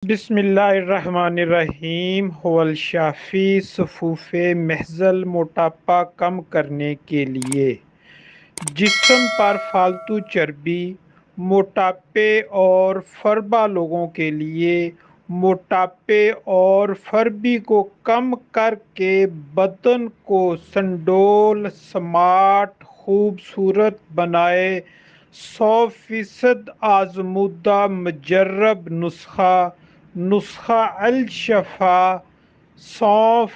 بسم اللہ الرحمن الرحیم هو الشافی سفوف مہزل موٹاپا کم کرنے کے لیے جسم پر فالتو چربی موٹاپے اور فربا لوگوں کے لیے موٹاپے اور فربی کو کم کر کے بدن کو سنڈول سمارٹ خوبصورت بنائے 100% آزمودہ مجرب نسخہ الشفا سونف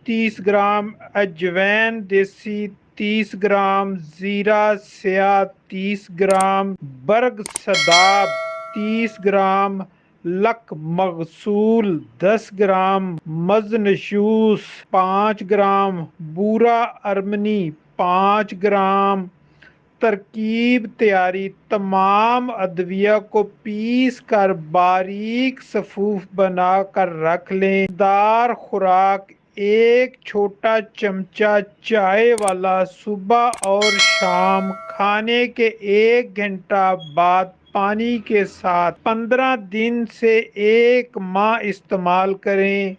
30 گرام اجوین دیسی 30 گرام زیرہ سیاہ 30 گرام برگ سداب 30 گرام لک مغسول 10 گرام مزنشوس 5 گرام بورا ارمنی 5 گرام ترکیب تیاری تمام ادویہ کو پیس کر باریک سفوف بنا کر رکھ لیں دار خوراک ایک چھوٹا چمچہ چائے والا صبح اور شام کھانے کے 1 گھنٹہ بعد پانی کے ساتھ 15 دن سے 1 ماہ استعمال کریں